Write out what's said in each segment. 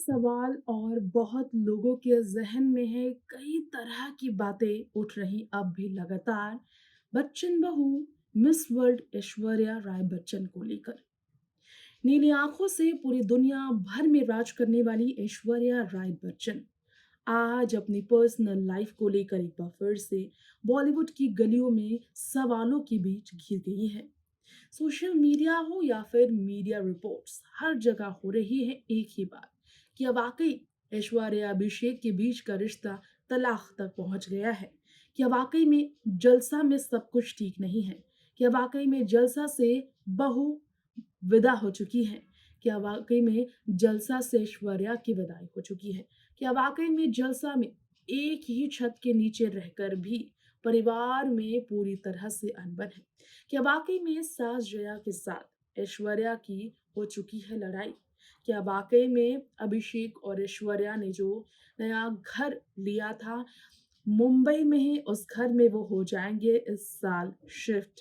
सवाल और बहुत लोगों के ज़हन में है, कई तरह की बातें उठ रही अब भी लगातार बच्चन बहू मिस वर्ल्ड ऐश्वर्या राय बच्चन को लेकर। नीली आंखों से पूरी दुनिया भर में राज करने वाली ऐश्वर्या राय बच्चन आज अपनी पर्सनल लाइफ को लेकर एक बार फिर से बॉलीवुड की गलियों में सवालों के बीच घिर गई हैं। सोशल मीडिया हो या फिर मीडिया रिपोर्ट्स, हर जगह हो रही है एक ही बात, कि अब वाकई ऐश्वर्या अभिषेक के बीच का रिश्ता तलाक तक पहुंच गया है। क्या वाकई में जलसा में सब कुछ ठीक नहीं है? क्या वाकई में जलसा से बहू विदा हो चुकी है? क्या वाकई में जलसा से ऐश्वर्या की विदाई हो चुकी है? क्या वाकई में जलसा में एक ही छत के नीचे रहकर भी परिवार में पूरी तरह से अनबन है? क्या वाकई में सास जया के साथ ऐश्वर्या की हो चुकी है लड़ाई? क्या वाकई में अभिषेक और ऐश्वर्या ने जो नया घर लिया था मुंबई में ही, उस घर में वो हो जाएंगे इस साल शिफ्ट?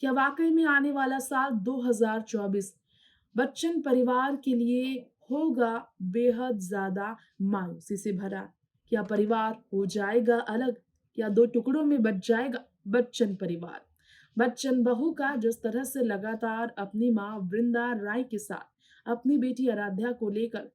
क्या वाकई में आने वाला साल 2024 बच्चन परिवार के लिए होगा बेहद ज्यादा मायूसी से भरा? क्या परिवार हो जाएगा अलग? क्या दो टुकड़ों में बच जाएगा बच्चन परिवार? बच्चन बहू का जिस तरह से लगातार अपनी माँ वृंदा राय के साथ अपनी बेटी आराध्या को लेकर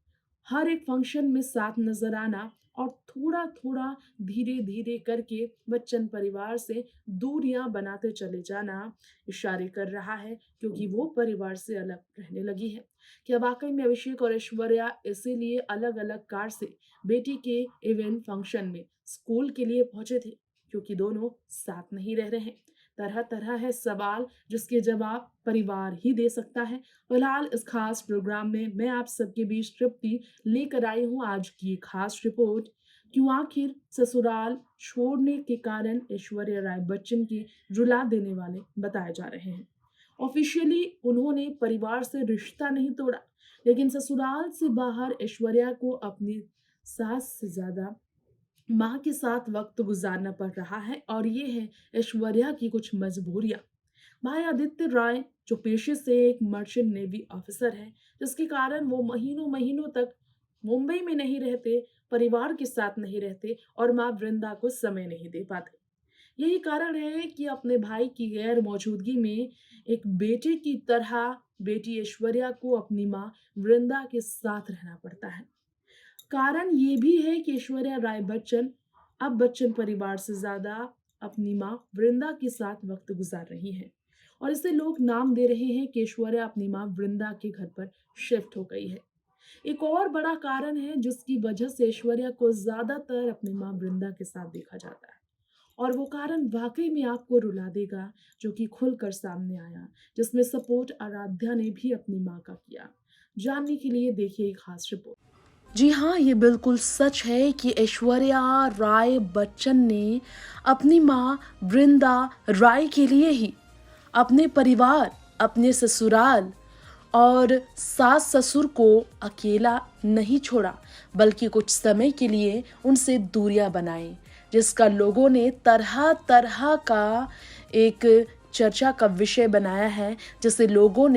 हर एक फंक्शन में साथ नजर आना और थोड़ा थोड़ा धीरे धीरे करके बच्चन परिवार से दूरियां बनाते चले जाना इशारे कर रहा है, क्योंकि वो परिवार से अलग रहने लगी है। क्या वाकई में अभिषेक और ऐश्वर्या इसीलिए अलग अलग कार से बेटी के इवेंट फंक्शन में स्कूल के लिए पहुंचे थे, क्योंकि दोनों साथ नहीं रह रहे हैं? तरह तरह है सवाल जिसके जवाब परिवार ही दे सकता है। फिलहाल इस खास प्रोग्राम में मैं आप सबके बीच तृप्ति लेकर आई हूँ आज की ये खास रिपोर्ट, क्यों आखिर ससुराल छोड़ने के कारण ऐश्वर्या राय बच्चन की रुला देने वाले बताए जा रहे हैं। ऑफिशियली उन्होंने परिवार से रिश्ता नहीं तोड़ा, लेकिन ससुराल से बाहर ऐश्वर्या को अपनी सास से ज्यादा माँ के साथ वक्त गुजारना पड़ रहा है, और ये है ऐश्वर्या की कुछ मजबूरियां। भाई आदित्य राय जो पेशे से एक मर्चेंट नेवी ऑफिसर है, जिसके कारण वो महीनों महीनों तक मुंबई में नहीं रहते, परिवार के साथ नहीं रहते और माँ वृंदा को समय नहीं दे पाते। यही कारण है कि अपने भाई की गैर मौजूदगी में एक बेटे की तरह बेटी ऐश्वर्या को अपनी माँ वृंदा के साथ रहना पड़ता है। कारण ये भी है कि ऐश्वर्या राय बच्चन अब बच्चन परिवार से ज्यादा अपनी माँ वृंदा के साथ वक्त गुजार रही हैं, और इसे लोग नाम दे रहे हैं कि ऐश्वर्या अपनी माँ वृंदा के घर पर शिफ्ट हो गई है। एक और बड़ा कारण है जिसकी वजह से ऐश्वर्या को ज्यादातर अपनी माँ वृंदा के साथ देखा जाता है, और वो कारण वाकई में आपको रुला देगा, जो कि खुलकर सामने आया, जिसमें सपोर्ट आराध्या ने भी अपनी माँ का किया। जानने के लिए देखिए एक खास रिपोर्ट। जी हाँ, ये बिल्कुल सच है कि ऐश्वर्या राय बच्चन ने अपनी माँ वृंदा राय के लिए ही अपने परिवार, अपने ससुराल और सास ससुर को अकेला नहीं छोड़ा, बल्कि कुछ समय के लिए उनसे दूरियां बनाई, जिसका लोगों ने तरह तरह का एक चर्चा का विषय बनाया है, जिसे लोगों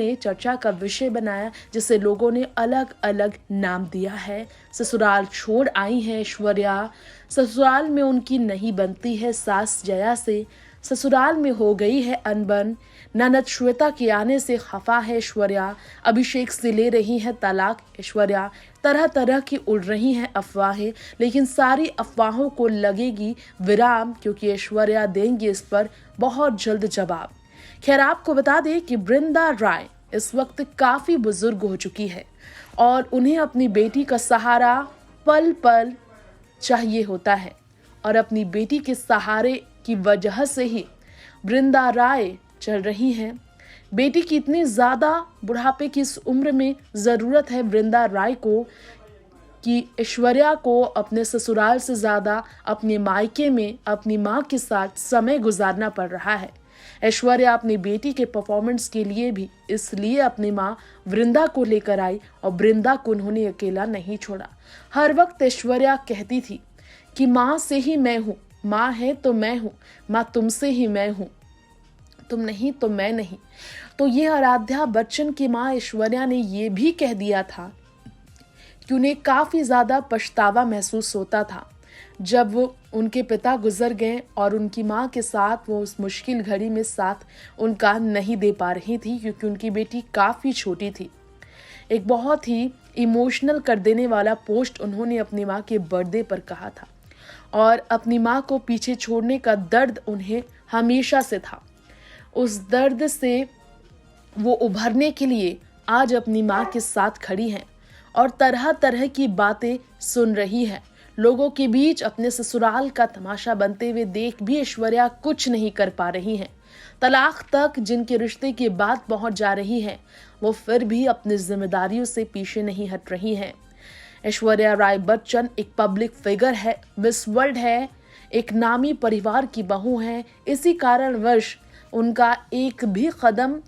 ने अलग अलग नाम दिया है। ससुराल छोड़ आई है ऐश्वर्या, ससुराल में उनकी नहीं बनती है सास जया से, ससुराल में हो गई है अनबन, ननद श्वेता के आने से खफा है ऐश्वर्या, अभिषेक से ले रही है तलाक ऐश्वर्या, तरह तरह की उड़ रही हैं अफवाहें, लेकिन सारी अफवाहों को लगेगी विराम, क्योंकि ऐश्वर्या देंगी इस पर बहुत जल्द जवाब। खैर, आपको बता दें कि वृंदा राय इस वक्त काफी बुजुर्ग हो चुकी है और उन्हें अपनी बेटी का सहारा पल पल चाहिए होता है, और अपनी बेटी के सहारे की वजह से ही वृंदा राय चल रही हैं। बेटी की इतनी ज्यादा बुढ़ापे की इस उम्र में जरूरत है वृंदा राय को कि ऐश्वर्या को अपने ससुराल से ज्यादा अपने मायके में अपनी माँ के साथ समय गुजारना पड़ रहा है। ऐश्वर्या अपनी बेटी के परफॉर्मेंस के लिए भी इसलिए अपनी माँ वृंदा को लेकर आई, और वृंदा को उन्होंने अकेला नहीं छोड़ा। हर वक्त ऐश्वर्या कहती थी कि माँ से ही मैं हूँ, माँ है तो मैं हूँ, माँ तुमसे ही मैं हूँ, तुम नहीं तो मैं नहीं। तो ये आराध्या बच्चन की माँ ऐश्वर्या ने ये भी कह दिया था कि उन्हें काफ़ी ज़्यादा पछतावा महसूस होता था जब वो उनके पिता गुजर गए और उनकी माँ के साथ वो उस मुश्किल घड़ी में साथ उनका नहीं दे पा रही थी, क्योंकि उनकी बेटी काफ़ी छोटी थी। एक बहुत ही इमोशनल कर देने वाला पोस्ट उन्होंने अपनी माँ के बर्थडे पर कहा था और अपनी माँ को पीछे छोड़ने का दर्द उन्हें हमेशा से था। उस दर्द से वो उभरने के लिए आज अपनी माँ के साथ खड़ी हैं और तरह तरह की बातें सुन रही है। लोगों के बीच अपने ससुराल का तमाशा बनते हुए देख भी ऐश्वर्या कुछ नहीं कर पा रही हैं। तलाक तक जिनके रिश्ते की बात पहुंच जा रही है, वो फिर भी अपनी जिम्मेदारियों से पीछे नहीं हट रही हैं। ऐश्वर्या राय बच्चन एक पब्लिक फिगर है, मिस वर्ल्ड है, एक नामी परिवार की बहू है। इसी कारणवश उनका एक भी कदम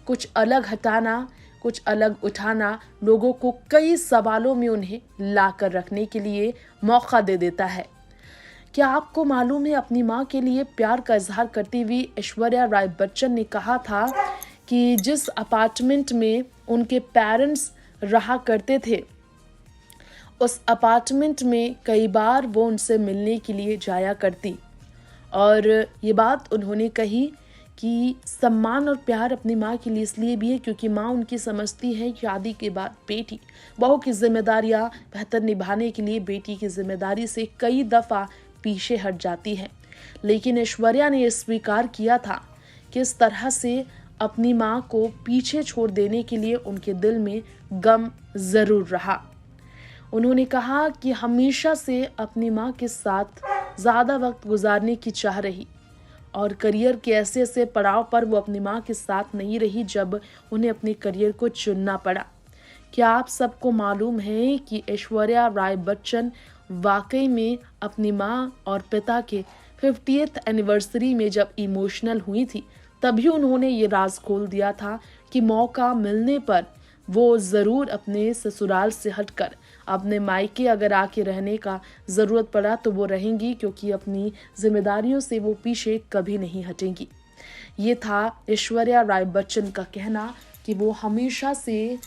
कुछ अलग हटाना, कुछ अलग उठाना लोगों को कई सवालों में उन्हें लाकर रखने के लिए मौका दे देता है। क्या आपको मालूम है, अपनी माँ के लिए प्यार का इजहार करती हुई ऐश्वर्या राय बच्चन ने कहा था कि जिस अपार्टमेंट में उनके पेरेंट्स रहा करते थे, उस अपार्टमेंट में कई बार वो उनसे मिलने के लिए जाया करती। और ये बात उन्होंने कही कि सम्मान और प्यार अपनी माँ के लिए इसलिए भी है क्योंकि माँ उनकी समझती है शादी के बाद बेटी बहू की जिम्मेदारियाँ बेहतर निभाने के लिए बेटी की जिम्मेदारी से कई दफ़ा पीछे हट जाती है। लेकिन ऐश्वर्या ने स्वीकार किया था कि इस तरह से अपनी माँ को पीछे छोड़ देने के लिए उनके दिल में गम ज़रूर रहा। उन्होंने कहा कि हमेशा से अपनी माँ के साथ ज़्यादा वक्त गुजारने की चाह रही और करियर के ऐसे ऐसे पड़ाव पर वो अपनी माँ के साथ नहीं रही जब उन्हें अपने करियर को चुनना पड़ा। क्या आप सबको मालूम है कि ऐश्वर्या राय बच्चन वाकई में अपनी माँ और पिता के 50th एनिवर्सरी में जब इमोशनल हुई थी, तभी उन्होंने ये राज खोल दिया था कि मौका मिलने पर वो ज़रूर अपने ससुराल से हटकर अपने मायके अगर आके रहने का ज़रूरत पड़ा तो वो रहेंगी, क्योंकि अपनी जिम्मेदारियों से वो पीछे कभी नहीं हटेंगी। ये था ऐश्वर्या राय बच्चन का कहना कि वो हमेशा से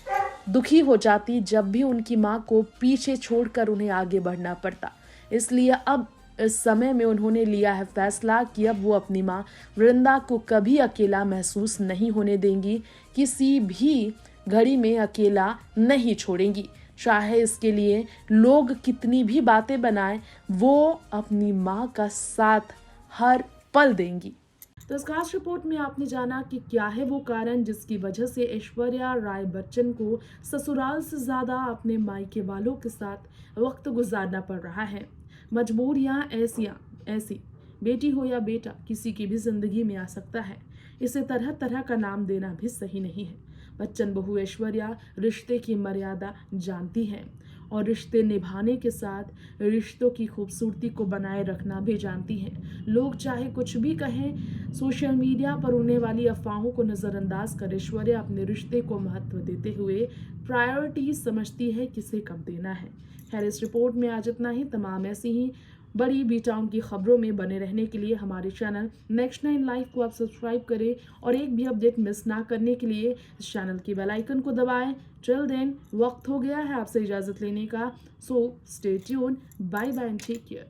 दुखी हो जाती जब भी उनकी माँ को पीछे छोड़कर उन्हें आगे बढ़ना पड़ता। इसलिए अब इस समय में उन्होंने लिया है फैसला कि अब वो अपनी माँ वृंदा को कभी अकेला महसूस नहीं होने देंगी, किसी भी घड़ी में अकेला नहीं छोड़ेंगी। चाहे इसके लिए लोग कितनी भी बातें बनाएं, वो अपनी माँ का साथ हर पल देंगी। तो इस खास रिपोर्ट में आपने जाना कि क्या है वो कारण जिसकी वजह से ऐश्वर्या राय बच्चन को ससुराल से ज़्यादा अपने मायके वालों के साथ वक्त गुजारना पड़ रहा है। मजबूरियाँ ऐसी बेटी हो या बेटा, किसी की भी ज़िंदगी में आ सकता है। इसे तरह तरह का नाम देना भी सही नहीं है। बच्चन बहू ऐश्वर्या रिश्ते की मर्यादा जानती है और रिश्ते निभाने के साथ रिश्तों की खूबसूरती को बनाए रखना भी जानती हैं। लोग चाहे कुछ भी कहें, सोशल मीडिया पर उड़ने वाली अफवाहों को नज़रअंदाज कर ऐश्वर्या अपने रिश्ते को महत्व देते हुए प्रायोरिटी समझती है किसे कब देना है। खैर, इस रिपोर्ट में आज इतना ही। तमाम ऐसी ही बड़ी बी टाउन की खबरों में बने रहने के लिए हमारे चैनल नेक्स्ट 9 लाइव को आप सब्सक्राइब करें और एक भी अपडेट मिस ना करने के लिए इस चैनल की बेल आइकन को दबाएं। टिल देन वक्त हो गया है आपसे इजाज़त लेने का। So stay tune, bye bye and take care.